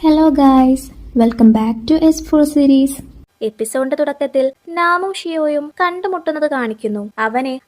Hello guys, welcome back to S4 series. എപ്പിസോഡിന്റെ തുടക്കത്തിൽ നാമും ഷിയോയും കണ്ടുമുട്ടുന്നത് കാണിക്കുന്നു.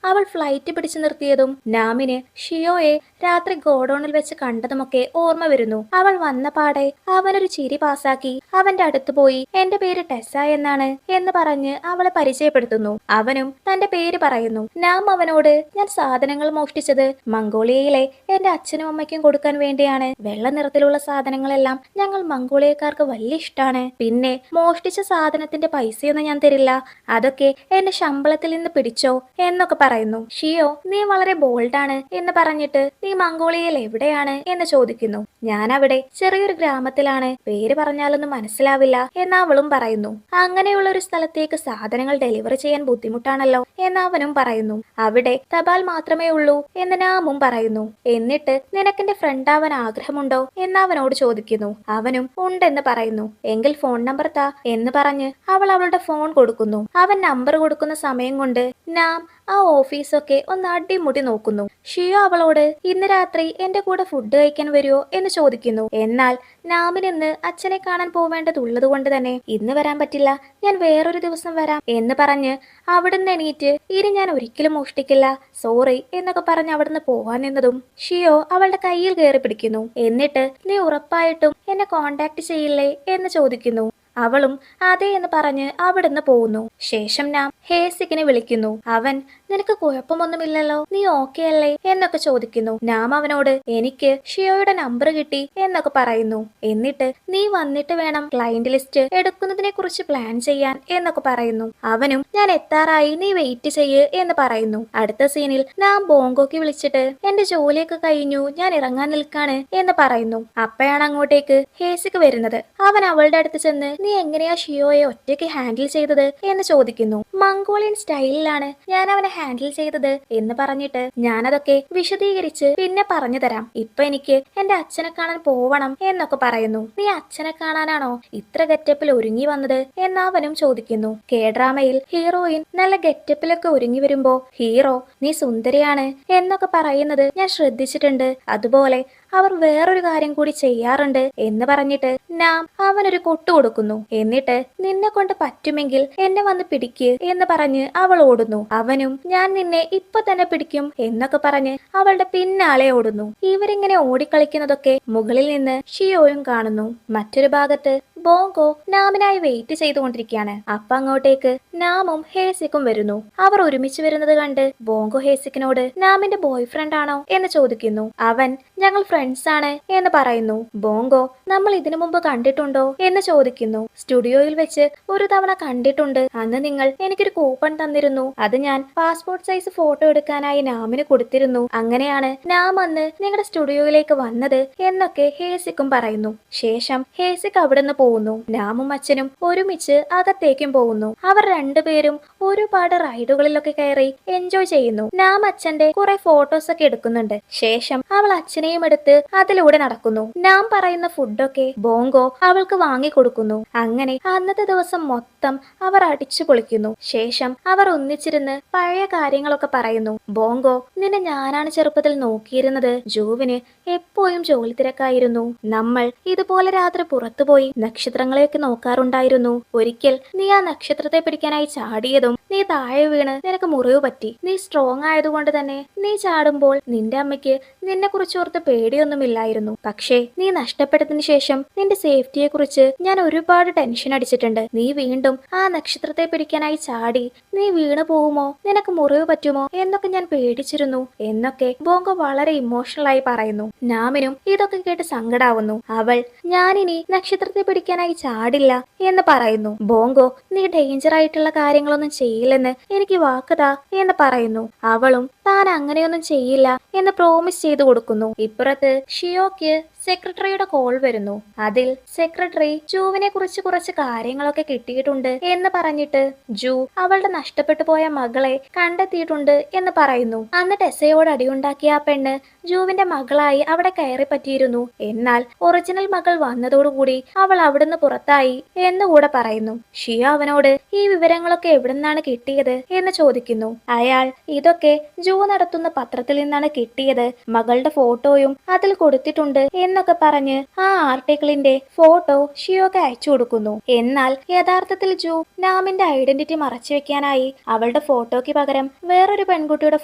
അവൾ ഫ്ലൈറ്റ് പിടിച്ചു നിർത്തിയതും നാമിന് ഷിയോയെ രാത്രി ഗോഡൌണിൽ വെച്ച് കണ്ടതുമൊക്കെ ഓർമ്മ വരുന്നു. അവൾ വന്ന പാടെ അവനൊരു ചിരി പാസാക്കി അവന്റെ അടുത്ത് പോയി എന്റെ പേര് ടെസ്സ എന്നാണ് എന്ന് പറഞ്ഞ് അവളെ പരിചയപ്പെടുത്തുന്നു. അവനും തന്റെ പേര് പറയുന്നു. നാം അവനോട് ഞാൻ സാധനങ്ങൾ മോഷ്ടിച്ചത് മംഗോളിയയിലെ എന്റെ അച്ഛനും അമ്മയ്ക്കും കൊടുക്കാൻ വേണ്ടിയാണ്. വെള്ള നിറത്തിലുള്ള സാധനങ്ങളെല്ലാം ഞങ്ങൾ മംഗോളിയക്കാർക്ക് വലിയ ഇഷ്ടമാണ്. പിന്നെ മോഷ്ടിച്ച സാധനത്തിന്റെ പൈസയൊന്നും ഞാൻ തരില്ല, അതൊക്കെ എന്റെ ശമ്പളത്തിൽ നിന്ന് പിടിച്ചോ എന്നൊക്കെ പറയുന്നു. ഷിയോ നീ വളരെ ബോൾഡാണ് എന്ന് പറഞ്ഞിട്ട് നീ മംഗോളിയയിൽ എവിടെയാണ് എന്ന് ചോദിക്കുന്നു. ഞാൻ അവിടെ ചെറിയൊരു ഗ്രാമത്തിലാണ്, പേര് പറഞ്ഞാലൊന്നും മനസ്സിലാവില്ല എന്ന് അവളും പറയുന്നു. അങ്ങനെയുള്ള ഒരു സ്ഥലത്തേക്ക് സാധനങ്ങൾ ഡെലിവറി ചെയ്യാൻ ബുദ്ധിമുട്ടാണല്ലോ എന്ന് അവനും പറയുന്നു. അവിടെ തപാൽ മാത്രമേ ഉള്ളൂ എന്ന് നാമും പറയുന്നു. എന്നിട്ട് നിനക്കെന്റെ ഫ്രണ്ട് ആവാൻ ആഗ്രഹമുണ്ടോ എന്ന് അവനോട് ചോദിക്കുന്നു. അവനും ഉണ്ടെന്ന് പറയുന്നു. എങ്കിൽ ഫോൺ നമ്പർ താ എന്ന് പറഞ്ഞ് അവൾ അവളുടെ ഫോൺ കൊടുക്കുന്നു. അവൻ നമ്പർ കൊടുക്കുന്ന സമയം കൊണ്ട് നാം ആ ഓഫീസൊക്കെ ഒന്ന് അടിമുടി നോക്കുന്നു. ഷിയോ അവളോട് ഇന്ന് രാത്രി എന്റെ കൂടെ ഫുഡ് കഴിക്കാൻ വരുമോ എന്ന് ചോദിക്കുന്നു. എന്നാൽ നാമിനിന്ന് അച്ഛനെ കാണാൻ പോവേണ്ടതുള്ളത് കൊണ്ട് തന്നെ ഇന്ന് വരാൻ പറ്റില്ല, ഞാൻ വേറൊരു ദിവസം വരാം എന്ന് പറഞ്ഞ് അവിടുന്ന് എണീറ്റ് ഇനി ഞാൻ ഒരിക്കലും മോഷ്ടിക്കില്ല, സോറി എന്നൊക്കെ പറഞ്ഞ് അവിടുന്ന് പോവാൻ നിന്നതും ഷിയോ അവളുടെ കയ്യിൽ കയറി പിടിക്കുന്നു. എന്നിട്ട് നീ ഉറപ്പായിട്ടും എന്നെ കോണ്ടാക്ട് ചെയ്യില്ലേ എന്ന് ചോദിക്കുന്നു. അവളും അതെ എന്ന് പറഞ്ഞ് അവിടുന്ന് പോകുന്നു. ശേഷം നാം ഹേസിക്കിനെ വിളിക്കുന്നു. അവൻ നിനക്ക് കുഴപ്പമൊന്നുമില്ലല്ലോ, നീ ഓക്കെ അല്ലേ എന്നൊക്കെ ചോദിക്കുന്നു. നാം അവനോട് എനിക്ക് ഷിയോയുടെ നമ്പർ കിട്ടി എന്നൊക്കെ പറയുന്നു. എന്നിട്ട് നീ വന്നിട്ട് വേണം ക്ലയന്റ് ലിസ്റ്റ് എടുക്കുന്നതിനെ കുറിച്ച് പ്ലാൻ ചെയ്യാൻ എന്നൊക്കെ പറയുന്നു. അവനും ഞാൻ എത്താറായി, നീ വെയിറ്റ് ചെയ്യ് എന്ന് പറയുന്നു. അടുത്ത സീനിൽ നാം ബോങ്കോക്ക് വിളിച്ചിട്ട് എന്റെ ജോലിയൊക്കെ കഴിഞ്ഞു, ഞാൻ ഇറങ്ങാൻ നിൽക്കാണ് എന്ന് പറയുന്നു. അപ്പയാണ് അങ്ങോട്ടേക്ക് ഹേസിക്ക് വരുന്നത്. അവൻ അവളുടെ അടുത്ത് ചെന്ന് നീ എങ്ങനെയാ ഷിയോയെ ഒറ്റയ്ക്ക് ഹാൻഡിൽ ചെയ്തത് എന്ന് ചോദിക്കുന്നു. മംഗോളിയൻ സ്റ്റൈലിലാണ് ഞാൻ അവനെ ഹാൻഡിൽ ചെയ്തത് എന്ന് പറഞ്ഞിട്ട് ഞാനതൊക്കെ വിശദീകരിച്ച് പിന്നെ പറഞ്ഞു തരാം. ഇപ്പൊ എനിക്ക് എന്റെ അച്ഛനെ കാണാൻ പോവണം എന്നൊക്കെ പറയുന്നു. നീ അച്ഛനെ കാണാനാണോ ഇത്ര ഗെറ്റപ്പിൽ ഒരുങ്ങി വന്നത് എന്ന് അവനും ചോദിക്കുന്നു. കേഡ്രാമയിൽ ഹീറോയിൻ നല്ല ഗെറ്റപ്പിലൊക്കെ ഒരുങ്ങി വരുമ്പോ ഹീറോ നീ സുന്ദരിയാണ് എന്നൊക്കെ പറയുന്നത് ഞാൻ ശ്രദ്ധിച്ചിട്ടുണ്ട്, അതുപോലെ അവർ വേറൊരു കാര്യം കൂടി ചെയ്യാറുണ്ട് എന്ന് പറഞ്ഞിട്ട് നാം അവനൊരു കൊട്ടു കൊടുക്കുന്നു. എന്നിട്ട് നിന്നെ കൊണ്ട് പറ്റുമെങ്കിൽ എന്നെ വന്ന് പിടിക്ക് എന്ന് പറഞ്ഞ് അവൾ ഓടുന്നു. അവനും ഞാൻ നിന്നെ ഇപ്പൊ തന്നെ പിടിക്കും എന്നൊക്കെ പറഞ്ഞ് അവളുടെ പിന്നാലെ ഓടുന്നു. ഇവരിങ്ങനെ ഓടിക്കളിക്കുന്നതൊക്കെ മുകളിൽ നിന്ന് ഷിയോയും കാണുന്നു. മറ്റൊരു ഭാഗത്ത് ബോങ്കോ നാമിനായി വെയിറ്റ് ചെയ്തുകൊണ്ടിരിക്കുകയാണ്. അപ്പൊ അങ്ങോട്ടേക്ക് നാമും ഹേസിക്കും വരുന്നു. അവർ ഒരുമിച്ച് വരുന്നത് കണ്ട് ബോങ്കോ ഹേസിക്കിനോട് നാമിന്റെ ബോയ് ഫ്രണ്ട് ആണോ എന്ന് ചോദിക്കുന്നു. അവൻ ഞങ്ങൾ ഫ്രണ്ട്സ് ആണ് എന്ന് പറയുന്നു. ബോങ്കോ നമ്മൾ ഇതിനു മുമ്പ് കണ്ടിട്ടുണ്ടോ എന്ന് ചോദിക്കുന്നു. സ്റ്റുഡിയോയിൽ വെച്ച് ഒരു തവണ കണ്ടിട്ടുണ്ട്, അന്ന് നിങ്ങൾ എനിക്കൊരു കൂപ്പൺ തന്നിരുന്നു, അത് ഞാൻ പാസ്പോർട്ട് സൈസ് ഫോട്ടോ എടുക്കാനായി നാമിന് കൊടുത്തിരുന്നു, അങ്ങനെയാണ് നാം അന്ന് നിങ്ങളുടെ സ്റ്റുഡിയോയിലേക്ക് വന്നത് എന്നൊക്കെ ഹേസിക്കും പറയുന്നു. ശേഷം ഹേസിക് അവിടുന്ന് പോകുന്നു. നാമും അച്ഛനും ഒരുമിച്ച് അകത്തേക്കും പോകുന്നു. അവർ രണ്ടുപേരും ഒരുപാട് റൈഡുകളിലൊക്കെ കയറി എൻജോയ് ചെയ്യുന്നു. നാം അച്ഛന്റെ കുറെ ഫോട്ടോസ് ഒക്കെ എടുക്കുന്നുണ്ട്. ശേഷം അവൾ അച്ഛനെയും എടുത്ത് അതിലൂടെ നടക്കുന്നു. നാം പറയുന്ന ഫുഡൊക്കെ ബോങ്കോ അവൾക്ക് വാങ്ങിക്കൊടുക്കുന്നു. അങ്ങനെ അന്നത്തെ ദിവസം മൊത്തം അവർ അടിച്ചു പൊളിക്കുന്നു. ശേഷം അവർ ഒന്നിച്ചിരുന്ന് പഴയ കാര്യങ്ങളൊക്കെ പറയുന്നു. ബോങ്കോ നിന്നെ ഞാനാണ് ചെറുപ്പത്തിൽ നോക്കിയിരുന്നത്, ജൂവിന് എപ്പോഴും ജോലി തിരക്കായിരുന്നു, നമ്മൾ ഇതുപോലെ രാത്രി പുറത്തുപോയി നക്ഷത്രങ്ങളെയൊക്കെ നോക്കാറുണ്ടായിരുന്നു. ഒരിക്കൽ നീ ആ നക്ഷത്രത്തെ പിടിക്കാനായി ചാടിയതും നീ താഴെ വീണ് നിനക്ക് മുറിവ് പറ്റി. നീ സ്ട്രോങ് ആയതുകൊണ്ട് തന്നെ നീ ചാടുമ്പോൾ നിന്റെ അമ്മയ്ക്ക് നിന്നെ കുറിച്ച് ഓർത്ത് പേടിയൊന്നുമില്ലായിരുന്നു. പക്ഷേ നീ നഷ്ടപ്പെട്ടതിന് ശേഷം നിന്റെ സേഫ്റ്റിയെ കുറിച്ച് ഞാൻ ഒരുപാട് ടെൻഷൻ അടിച്ചിട്ടുണ്ട്. നീ വീണ്ടും ആ നക്ഷത്രത്തെ പിടിക്കാനായി ചാടി നീ വീണു പോവുമോ, നിനക്ക് മുറിവ് പറ്റുമോ എന്നൊക്കെ ഞാൻ പേടിച്ചിരുന്നു എന്നൊക്കെ ബോങ്കോ വളരെ ഇമോഷണൽ ആയി പറയുന്നു. നാമിനും ഇതൊക്കെ കേട്ട് സങ്കടാവുന്നു. അവൾ ഞാനിനി നക്ഷത്രത്തെ പിടിക്കാനായി ചാടില്ല എന്ന് പറയുന്നു. ബോങ്കോ നീ ഡേഞ്ചർ ആയിട്ടുള്ള കാര്യങ്ങളൊന്നും ചെയ്യില്ലെന്ന് എനിക്ക് വാക്കുതാ എന്ന് പറയുന്നു. അവളും താൻ അങ്ങനെയൊന്നും ചെയ്യില്ല എന്ന് പ്രോമിസ് ചെയ്തു കൊടുക്കുന്നു. ഇപ്പുറത്ത് ഷിയോക്ക് സെക്രട്ടറിയുടെ കോൾ വരുന്നു. അതിൽ സെക്രട്ടറി ജൂവിനെ കുറിച്ച് കുറച്ച് കാര്യങ്ങളൊക്കെ കിട്ടിയിട്ടുണ്ട് എന്ന് പറഞ്ഞിട്ട് ജൂ അവളുടെ നഷ്ടപ്പെട്ടു പോയ മകളെ കണ്ടെത്തിയിട്ടുണ്ട് എന്ന് പറയുന്നു. അന്ന് ടെസയോട് അടിയുണ്ടാക്കിയ ആ പെണ്ണ് ജൂവിന്റെ മകളായി അവിടെ കയറി പറ്റിയിരുന്നു. എന്നാൽ ഒറിജിനൽ മകൾ വന്നതോടുകൂടി അവൾ അവിടുന്ന് പുറത്തായി എന്നുകൂടെ പറയുന്നു. ഷിയോ അവനോട് ഈ വിവരങ്ങളൊക്കെ എവിടുന്നാണ് കിട്ടിയത് എന്ന് ചോദിക്കുന്നു. അയാൾ ഇതൊക്കെ ജൂ നടത്തുന്ന പത്രത്തിൽ നിന്നാണ് കിട്ടിയത്, മകളുടെ ഫോട്ടോയും അതിൽ കൊടുത്തിട്ടുണ്ട് എന്ന് എന്നൊക്കെ പറഞ്ഞ് ആ ആർട്ടിക്കിളിന്റെ ഫോട്ടോ ഷിയോക്ക് അയച്ചു കൊടുക്കുന്നു. എന്നാൽ യഥാർത്ഥത്തിൽ ജൂ നാമിന്റെ ഐഡന്റിറ്റി മറച്ചു വെക്കാനായി അവളുടെ ഫോട്ടോയ്ക്ക് പകരം വേറൊരു പെൺകുട്ടിയുടെ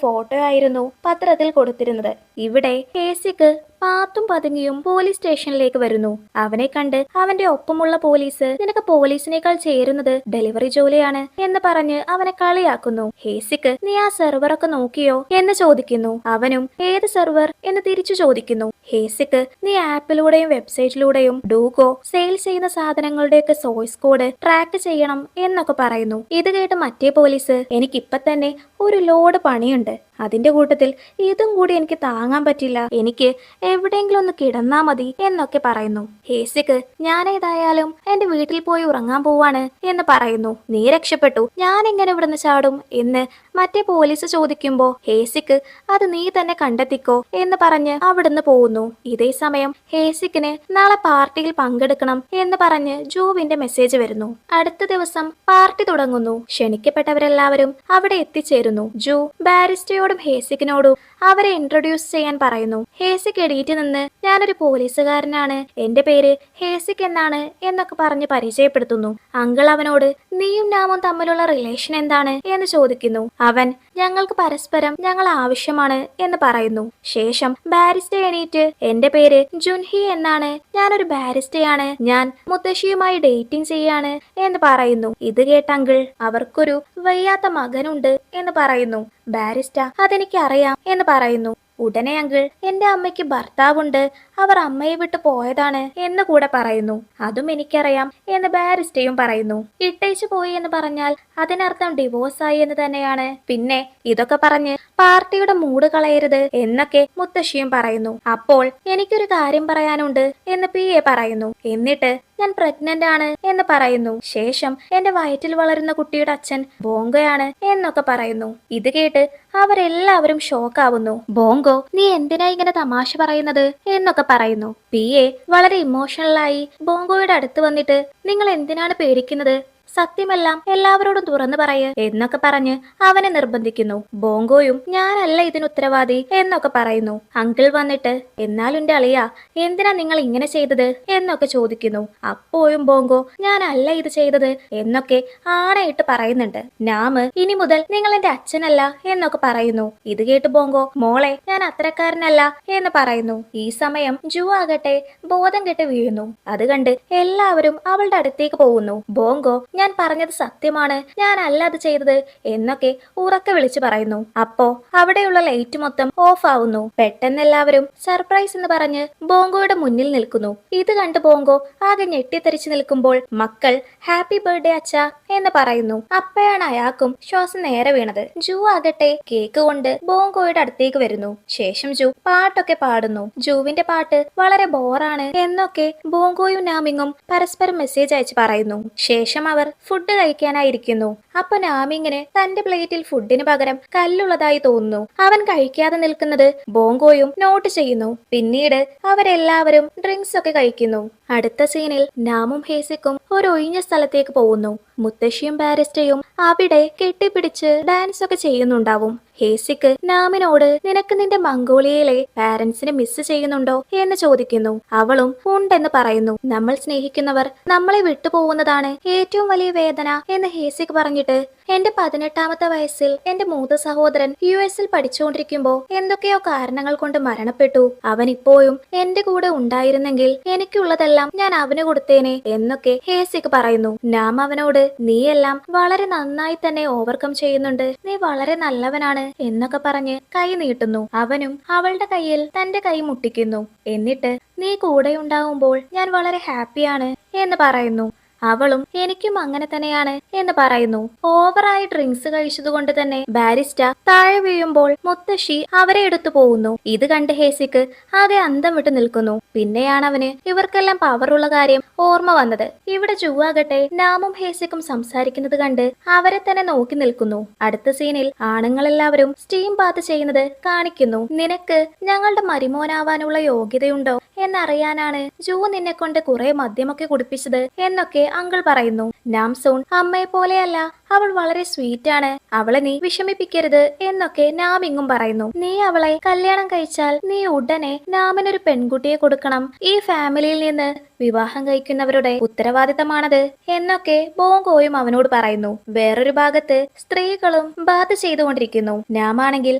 ഫോട്ടോ ആയിരുന്നു പത്രത്തിൽ കൊടുത്തിരുന്നത്. ഇവിടെ ഹേസിക്ക് പാത്തും പതുങ്ങിയും പോലീസ് സ്റ്റേഷനിലേക്ക് വരുന്നു. അവനെ കണ്ട് അവന്റെ ഒപ്പമുള്ള പോലീസ് നിനക്ക് പോലീസിനേക്കാൾ ചേരുന്നത് ഡെലിവറി ജോലിയാണ് എന്ന് പറഞ്ഞ് അവനെ കളിയാക്കുന്നു. ഹേസിക്ക് നീ ആ സെർവറൊക്കെ നോക്കിയോ എന്ന് ചോദിക്കുന്നു. അവനും ഏത് സെർവർ എന്ന് തിരിച്ചു ചോദിക്കുന്നു. ഹേസിക്ക് നീ ആപ്പിലൂടെയും വെബ്സൈറ്റിലൂടെയും ഡൂഗോ സെയിൽ ചെയ്യുന്ന സാധനങ്ങളുടെയൊക്കെ സോഴ്സ് കോഡ് ട്രാക്ക് ചെയ്യണം എന്നൊക്കെ പറയുന്നു. ഇത് കേട്ട് മറ്റേ പോലീസ് എനിക്കിപ്പൊ തന്നെ ഒരു ലോഡ് പണിയുണ്ട്, അതിന്റെ കൂട്ടത്തിൽ ഇതും കൂടി എനിക്ക് താങ്ങാൻ പറ്റില്ല, എനിക്ക് എവിടെയെങ്കിലും ഒന്ന് കിടന്നാ മതി എന്നൊക്കെ പറയുന്നു. ഹേസിക്ക് ഞാനേതായാലും എന്റെ വീട്ടിൽ പോയി ഉറങ്ങാൻ പോവാണ് എന്ന് പറയുന്നു. നീ രക്ഷപ്പെട്ടു, ഞാൻ എങ്ങനെ ഇവിടുന്ന് ചാടും എന്ന് മറ്റേ പോലീസ് ചോദിക്കുമ്പോ ഹേസിക്ക് അത് നീ തന്നെ കണ്ടെത്തിക്കോ എന്ന് പറഞ്ഞ് അവിടുന്ന് പോകുന്നു. ഇതേ സമയം ഹേസിക്കിന് നാളെ പാർട്ടിയിൽ പങ്കെടുക്കണം എന്ന് പറഞ്ഞ് ജൂവിന്റെ മെസ്സേജ് വരുന്നു. അടുത്ത ദിവസം പാർട്ടി തുടങ്ങുന്നു. ക്ഷണിക്കപ്പെട്ടവരെല്ലാവരും അവിടെ എത്തിച്ചേരുന്നു. ജൂ ബാരിസ്റ്റയോടും ഹേസിക്കിനോടും അവരെ ഇൻട്രൊഡ്യൂസ് ചെയ്യാൻ പറയുന്നു. ഹേസിക് എഡീറ്റ് നിന്ന് ഞാനൊരു പോലീസുകാരനാണ്, എന്റെ പേര് ഹേസിക് എന്നാണ് എന്നൊക്കെ പറഞ്ഞ് പരിചയപ്പെടുത്തുന്നു. അങ്കിൾ അവനോട് നീയും നാമും തമ്മിലുള്ള റിലേഷൻ എന്താണ് എന്ന് ചോദിക്കുന്നു. അവൻ ഞങ്ങൾക്ക് പരസ്പരം ഞങ്ങൾ ആവശ്യമാണ് എന്ന് പറയുന്നു. ശേഷം ബാരിസ്റ്റ എണീറ്റ് എന്റെ പേര് ജുൻഹി എന്നാണ്, ഞാനൊരു ബാരിസ്റ്റയാണ്, ഞാൻ മുത്തശ്ശിയുമായി ഡേറ്റിംഗ് ചെയ്യാണ് എന്ന് പറയുന്നു. ഇത് കേട്ട അങ്കിൾ അവർക്കൊരു വയ്യാത്ത മകനുണ്ട് എന്ന് പറയുന്നു. ബാരിസ്റ്റ അതെനിക്ക് അറിയാം എന്ന് പറയുന്നു. ഉടനെ അങ്കിൾ എന്റെ അമ്മയ്ക്ക് ഭർത്താവുണ്ട്, അവർ അമ്മയെ വിട്ട് പോയതാണ് എന്ന് കൂടെ പറയുന്നു. അതും എനിക്കറിയാം എന്ന് ബാരിസ്റ്റയും പറയുന്നു. ഇട്ടേച്ചു പോയി എന്ന് പറഞ്ഞാൽ അതിനർത്ഥം ഡിവോഴ്സ് ആയി എന്ന് തന്നെയാണ്. പിന്നെ ഇതൊക്കെ പറഞ്ഞ് പാർട്ടിയുടെ മൂഡ് കളയരുത് എന്നൊക്കെ മുത്തശ്ശിയും പറയുന്നു. അപ്പോൾ എനിക്കൊരു കാര്യം പറയാനുണ്ട് എന്ന് PA പറയുന്നു. എന്നിട്ട് ഞാൻ പ്രഗ്നന്റ് ആണ് എന്ന് പറയുന്നു. ശേഷം എന്റെ വയറ്റിൽ വളരുന്ന കുട്ടിയുടെ അച്ഛൻ ബോങ്കോയാണ് എന്നൊക്കെ പറയുന്നു. ഇത് കേട്ട് അവരെല്ലാവരും ഷോക്കാവുന്നു. ബോങ്കോ നീ എന്തിനാ ഇങ്ങനെ തമാശ പറയുന്നത് എന്നൊക്കെ പറയുന്നു. PA വളരെ ഇമോഷണലായി ബോങ്കോയുടെ അടുത്ത് വന്നിട്ട് നിങ്ങൾ എന്തിനാണ് പേടിക്കുന്നത്, സത്യമെല്ലാം എല്ലാവരോടും തുറന്നു പറയ് എന്നൊക്കെ പറഞ്ഞ് അവനെ നിർബന്ധിക്കുന്നു. ബോങ്കോയും ഞാനല്ല ഇതിന് ഉത്തരവാദി എന്നൊക്കെ പറയുന്നു. അങ്കിൾ വന്നിട്ട് എന്നാലും എന്റെ അളിയ എന്തിനാ നിങ്ങൾ ഇങ്ങനെ ചെയ്തത് എന്നൊക്കെ ചോദിക്കുന്നു. അപ്പോഴും ബോങ്കോ ഞാനല്ല ഇത് ചെയ്തത് എന്നൊക്കെ ആണയിട്ട് പറയുന്നുണ്ട്. നാമ് ഇനി മുതൽ നിങ്ങൾ എന്റെ അച്ഛനല്ല എന്നൊക്കെ പറയുന്നു. ഇത് കേട്ട് ബോങ്കോ മോളെ ഞാൻ അത്തരക്കാരനല്ല എന്ന് പറയുന്നു. ഈ സമയം ജൂ ആകട്ടെ ബോധം കെട്ട് വീഴുന്നു. അത് കണ്ട് എല്ലാവരും അവളുടെ അടുത്തേക്ക് പോകുന്നു. ബോങ്കോ ഞാൻ പറഞ്ഞത് സത്യമാണ്, ഞാനല്ല അത് ചെയ്തത് എന്നൊക്കെ ഉറക്കെ വിളിച്ചു പറയുന്നു. അപ്പോ അവിടെയുള്ള ലൈറ്റ് മൊത്തം ഓഫ് ആവുന്നു. പെട്ടെന്ന് എല്ലാവരും സർപ്രൈസ് എന്ന് പറഞ്ഞ് ബോങ്കോയുടെ മുന്നിൽ നിൽക്കുന്നു. ഇത് കണ്ട് ബോങ്കോ ആകെ ഞെട്ടിത്തെറിച്ചു നിൽക്കുമ്പോൾ മക്കൾ ഹാപ്പി ബർത്ത്ഡേ അച്ഛ എന്ന് പറയുന്നു. അപ്പോഴാണ് അയാൾക്കും ശ്വാസം നേരെ വീണത്. ജൂ ആകട്ടെ കേക്ക് കൊണ്ട് ബോങ്കോയുടെ അടുത്തേക്ക് വരുന്നു. ശേഷം ജൂ പാട്ടൊക്കെ പാടുന്നു. ജൂവിന്റെ പാട്ട് വളരെ ബോറാണ് എന്നൊക്കെ ബോങ്കോയും നാമിങ്ങും പരസ്പരം മെസ്സേജ് അയച്ച് പറയുന്നു. ശേഷം അവർ ഫുഡ് കഴിക്കാനായിരിക്കുന്നു. അപ്പൊ നാമിങ്ങിന് തന്റെ പ്ലേറ്റിൽ ഫുഡിന് പകരം കല്ലുള്ളതായി തോന്നുന്നു. അവൻ കഴിക്കാതെ നിൽക്കുന്നത് ബോങ്കോയും നോട്ട് ചെയ്യുന്നു. പിന്നീട് അവരെല്ലാവരും ഡ്രിങ്ക്സ് ഒക്കെ കഴിക്കുന്നു. അടുത്ത സീനിൽ നാമും ഹേസിക്കും ഒരു ഒഴിഞ്ഞ സ്ഥലത്തേക്ക് പോകുന്നു. മുത്തശ്ശിയും ബാരിസ്റ്റയും അവിടെ കെട്ടിപ്പിടിച്ച് ഡാൻസ് ഒക്കെ ചെയ്യുന്നുണ്ടാവും. ഹേസിക്ക് നാമിനോട് നിനക്ക് നിന്റെ മംഗോളിയയിലെ പാരന്റ്സിനെ മിസ് ചെയ്യുന്നുണ്ടോ എന്ന് ചോദിക്കുന്നു. അവളും ഉണ്ടെന്ന് പറയുന്നു. നമ്മൾ സ്നേഹിക്കുന്നവർ നമ്മളെ വിട്ടുപോകുന്നതാണ് ഏറ്റവും വലിയ വേദന എന്ന് ഹേസിക്ക് പറഞ്ഞിട്ട് എന്റെ 18ാമത്തെ വയസ്സിൽ എന്റെ മൂത്ത സഹോദരൻ US പഠിച്ചുകൊണ്ടിരിക്കുമ്പോ എന്തൊക്കെയോ കാരണങ്ങൾ കൊണ്ട് മരണപ്പെട്ടു. അവൻ ഇപ്പോഴും എന്റെ കൂടെ ഉണ്ടായിരുന്നെങ്കിൽ എനിക്കുള്ളതെല്ലാം ഞാൻ അവന് കൊടുത്തേനെ എന്നൊക്കെ ഹേസിക്ക് പറയുന്നു. നാം അവനോട് നീയെല്ലാം വളരെ നന്നായി തന്നെ ഓവർകം ചെയ്യുന്നുണ്ട്, നീ വളരെ നല്ലവനാണ് എന്നൊക്കെ പറഞ്ഞ് കൈ നീട്ടുന്നു. അവനും അവളുടെ കയ്യിൽ തന്റെ കൈ മുട്ടിക്കുന്നു. എന്നിട്ട് നീ കൂടെ ഉണ്ടാവുമ്പോൾ ഞാൻ വളരെ ഹാപ്പിയാണ് എന്ന് പറയുന്നു. അവളും എനിക്കും അങ്ങനെ തന്നെയാണ് എന്ന് പറയുന്നു. ഓവറായി ഡ്രിങ്ക്സ് കഴിച്ചതുകൊണ്ട് തന്നെ ബാരിസ്റ്റ താഴെ വീഴുമ്പോൾ മുത്തശ്ശി അവരെ എടുത്തു പോകുന്നു. ഇത് കണ്ട് ഹേസിക്ക് ആകെ അന്തം വിട്ട് നിൽക്കുന്നു. പിന്നെയാണ് അവന് ഇവർക്കെല്ലാം പവറുള്ള കാര്യം ഓർമ്മ വന്നത്. ഇവിടെ ജൂവാകട്ടെ നാമും ഹേസിക്കും സംസാരിക്കുന്നത് കണ്ട് അവരെ തന്നെ നോക്കി നിൽക്കുന്നു. അടുത്ത സീനിൽ ആണുങ്ങളെല്ലാവരും സ്റ്റീം ബാത്ത് ചെയ്യുന്നത് കാണിക്കുന്നു. നിനക്ക് ഞങ്ങളുടെ മരുമോനാവാനുള്ള യോഗ്യതയുണ്ടോ എന്നറിയാനാണ് ജൂ നിന്നെ കൊണ്ട് കുറെ മദ്യമൊക്കെ കുടിപ്പിച്ചത് എന്നൊക്കെ അങ്കിൾ പറയുന്നു. നാംസൂൺ അമ്മയെ പോലെയല്ല, അവൾ വളരെ സ്വീറ്റ് ആണ്, അവളെ നീ വിഷമിപ്പിക്കരുത് എന്നൊക്കെ നാം ഇങ്ങും പറയുന്നു. നീ അവളെ കല്യാണം കഴിച്ചാൽ നീ ഉടനെ നാമിനൊരു പെൺകുട്ടിയെ കൊടുക്കണം, ഈ ഫാമിലിയിൽ നിന്ന് വിവാഹം കഴിക്കുന്നവരുടെ ഉത്തരവാദിത്തമാണത് എന്നൊക്കെ ബോങ്കോയും അവനോട് പറയുന്നു. വേറൊരു ഭാഗത്ത് സ്ത്രീകളും ബാധ ചെയ്തുകൊണ്ടിരിക്കുന്നു. നാമാണെങ്കിൽ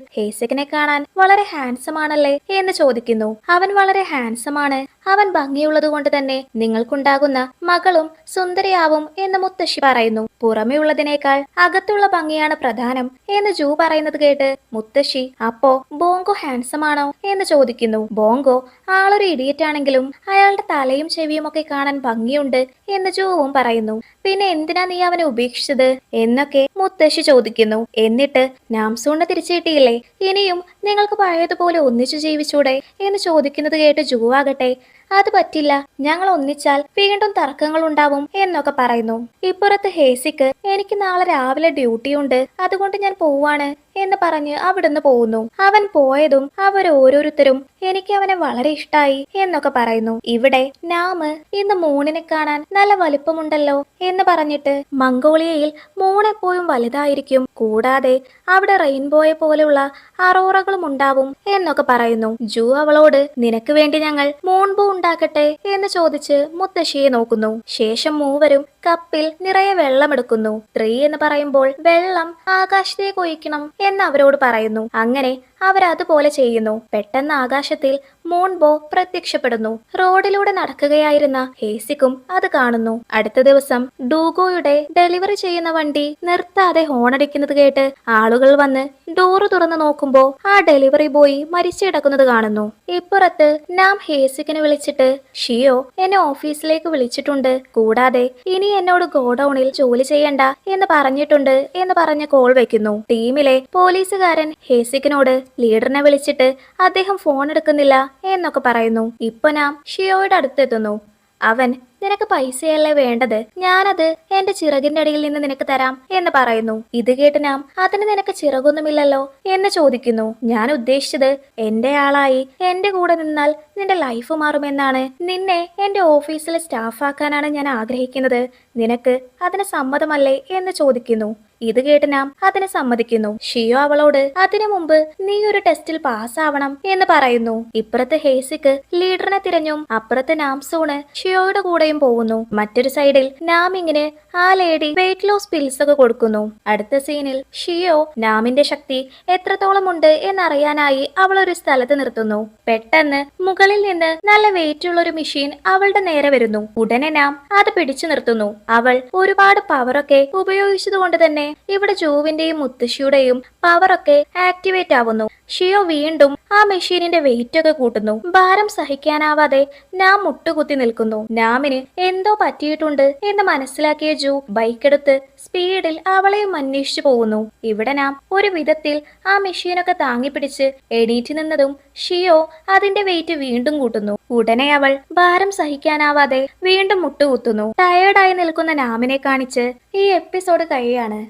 ഹേസിക്കിനെ കാണാൻ വളരെ ഹാൻസം ആണല്ലേ എന്ന് ചോദിക്കുന്നു. അവൻ വളരെ ഹാൻസം ആണ്, അവൻ ഭംഗിയുള്ളത് കൊണ്ട് തന്നെ നിങ്ങൾക്കുണ്ടാകുന്ന മകളും സുന്ദരിയാവും എന്ന് മുത്തശ്ശി പറയുന്നു. പുറമേ ഉള്ളതിനേക്കാൾ അകത്തുള്ള ഭംഗിയാണ് പ്രധാനം എന്ന് ജൂ പറയുന്നത് കേട്ട് മുത്തശ്ശി അപ്പോ ബോങ്കോ ഹാൻസം ആണോ എന്ന് ചോദിക്കുന്നു. ബോങ്കോ ആളൊരു ഇഡിയറ്റ് ആണെങ്കിലും അയാളുടെ തലയും ചെവിയും ഒക്കെ കാണാൻ ഭംഗിയുണ്ട് എന്ന് ജൂവും പറയുന്നു. പിന്നെ എന്തിനാ നീ അവനെ ഉപേക്ഷിച്ചത് എന്നൊക്കെ മുത്തശ്ശി ചോദിക്കുന്നു. എന്നിട്ട് നാംസൂണിനെ തിരിച്ചു കിട്ടിയില്ലേ, ഇനിയും നിങ്ങൾക്ക് പഴയതുപോലെ ഒന്നിച്ചു ജീവിച്ചൂടെ എന്ന് ചോദിക്കുന്നത് കേട്ട് ജൂ ആകട്ടെ അത് പറ്റില്ല, ഞങ്ങൾ ഒന്നിച്ചാൽ വീണ്ടും തർക്കങ്ങൾ ഉണ്ടാവും എന്നൊക്കെ പറയുന്നു. ഇപ്പുറത്ത് ഹേസിക്ക് എനിക്ക് നാളെ രാവിലെ ഡ്യൂട്ടി ഉണ്ട്, അതുകൊണ്ട് ഞാൻ പോവാണ് എന്ന് പറഞ്ഞ് അവിടുന്ന് പോകുന്നു. അവൻ പോയതും അവർ ഓരോരുത്തരും എനിക്ക് അവനെ വളരെ ഇഷ്ടായി എന്നൊക്കെ പറയുന്നു. ഇവിടെ നാമ് ഇന്ന് മൂണിനെ കാണാൻ നല്ല വലുപ്പമുണ്ടല്ലോ എന്ന് പറഞ്ഞിട്ട് മംഗോളിയയിൽ മൂൺ എപ്പോഴും വലുതായിരിക്കും, കൂടാതെ അവിടെ റെയിൻബോയെ പോലെയുള്ള അറോറകളും ഉണ്ടാവും എന്നൊക്കെ പറയുന്നു. ജൂ അവളോട് നിനക്ക് വേണ്ടി ഞങ്ങൾ മൂൺബോ ഉണ്ടാക്കട്ടെ എന്ന് ചോദിച്ച് മുത്തശ്ശിയെ നോക്കുന്നു. ശേഷം മൂവരും കപ്പിൽ നിറയെ വെള്ളമെടുക്കുന്നു. 3 എന്ന് പറയുമ്പോൾ വെള്ളം ആകാശത്തേക്ക് ഒഴിക്കണം എന്ന് അവരോട് പറയുന്നു. അങ്ങനെ അവരതുപോലെ ചെയ്യുന്നു. പെട്ടെന്ന് ആകാശത്തിൽ മൂൺബോ പ്രത്യക്ഷപ്പെടുന്നു. റോഡിലൂടെ നടക്കുകയായിരുന്ന ഹേസിക്കും അത് കാണുന്നു. അടുത്ത ദിവസം ഡൂഗോയുടെ ഡെലിവറി ചെയ്യുന്ന വണ്ടി നിർത്താതെ ഹോണടിക്കുന്നത് കേട്ട് ആളുകൾ വന്ന് ഡോറ് തുറന്നു നോക്കുമ്പോ ആ ഡെലിവറി ബോയ് മരിച്ചു കിടക്കുന്നത് കാണുന്നു. ഇപ്പുറത്ത് നാം ഹേസിക്കിനെ വിളിച്ചിട്ട് ഷിയോ എന്നെ ഓഫീസിലേക്ക് വിളിച്ചിട്ടുണ്ട്, കൂടാതെ ഇനി എന്നോട് ഗോഡൌണിൽ ജോലി ചെയ്യണ്ട എന്ന് പറഞ്ഞിട്ടുണ്ട് എന്ന് പറഞ്ഞ് കോൾ വെക്കുന്നു. ടീമിലെ പോലീസുകാരൻ ഹേസിക്കിനോട് ലീഡറിനെ വിളിച്ചിട്ട് അദ്ദേഹം ഫോൺ എടുക്കുന്നില്ല എന്നൊക്കെ പറയുന്നു. ഇപ്പൊ നാം ഷിയോയുടെ അടുത്തെത്തുന്നു. അവൻ നിനക്ക് പൈസയല്ലേ വേണ്ടത്, ഞാനത് എന്റെ ചിറകിന്റെ അടിയിൽ നിന്ന് നിനക്ക് തരാം എന്ന് പറയുന്നു. ഇത് കേട്ട് നാം അതിന് നിനക്ക് ചിറകൊന്നുമില്ലല്ലോ എന്ന് ചോദിക്കുന്നു. ഞാൻ ഉദ്ദേശിച്ചത് എന്റെ ആളായി എന്റെ കൂടെ നിന്നാൽ നിന്റെ ലൈഫ് മാറുമെന്നാണ്. നിന്നെ എന്റെ ഓഫീസിലെ സ്റ്റാഫാക്കാനാണ് ഞാൻ ആഗ്രഹിക്കുന്നത്, നിനക്ക് അതിന് സമ്മതമല്ലേ എന്ന് ചോദിക്കുന്നു. ഇത് കേട്ട് നാം അതിന് സമ്മതിക്കുന്നു. ഷിയോ അവളോട് അതിനു മുമ്പ് നീ ഒരു ടെസ്റ്റിൽ പാസ്സാവണം എന്ന് പറയുന്നു. ഇപ്പുറത്ത് ഹേസിക്ക് ലീഡറിനെ തിരഞ്ഞും അപ്പുറത്ത് നാംസൂണ് ഷിയോയുടെ കൂടെയും പോകുന്നു. മറ്റൊരു സൈഡിൽ നാമിങ്ങിന് ആ ലേഡി വെയിറ്റ് ലോസ് പിൽസ് ഒക്കെ കൊടുക്കുന്നു. അടുത്ത സീനിൽ ഷിയോ നാമിന്റെ ശക്തി എത്രത്തോളം ഉണ്ട് എന്നറിയാനായി അവൾ ഒരു സ്ഥലത്ത് നിർത്തുന്നു. പെട്ടെന്ന് മുകളിൽ നിന്ന് നല്ല വെയിറ്റ് ഉള്ള ഒരു മെഷീൻ അവളുടെ നേരെ വരുന്നു. ഉടനെ നാം അത് പിടിച്ചു നിർത്തുന്നു. അവൾ ഒരുപാട് പവറൊക്കെ ഉപയോഗിച്ചതുകൊണ്ട് തന്നെ ഇവിടെ ജൂവിന്റെയും മുത്തശ്ശിയുടെയും പവറൊക്കെ ആക്ടിവേറ്റ് ആവുന്നു. ഷിയോ വീണ്ടും ആ മെഷീനിന്റെ വെയിറ്റ് ഒക്കെ കൂട്ടുന്നു. ഭാരം സഹിക്കാനാവാതെ നാം മുട്ടുകുത്തി നിൽക്കുന്നു. നാമിന് എന്തോ പറ്റിയിട്ടുണ്ട് എന്ന് മനസ്സിലാക്കിയ ജൂ ബൈക്കെടുത്ത് സ്പീഡിൽ അവളെയും അന്വേഷിച്ചു പോകുന്നു. ഇവിടെ നാം ഒരു വിധത്തിൽ ആ മെഷീനൊക്കെ താങ്ങിപ്പിടിച്ച് എണീറ്റ് നിന്നതും ഷിയോ അതിന്റെ വെയിറ്റ് വീണ്ടും കൂട്ടുന്നു. ഉടനെ അവൾ ഭാരം സഹിക്കാനാവാതെ വീണ്ടും മുട്ടുകുത്തുന്നു. ടയേർഡായി നിൽക്കുന്ന നാമിനെ കാണിച്ച് ഈ എപ്പിസോഡ് കഴിയാണ്.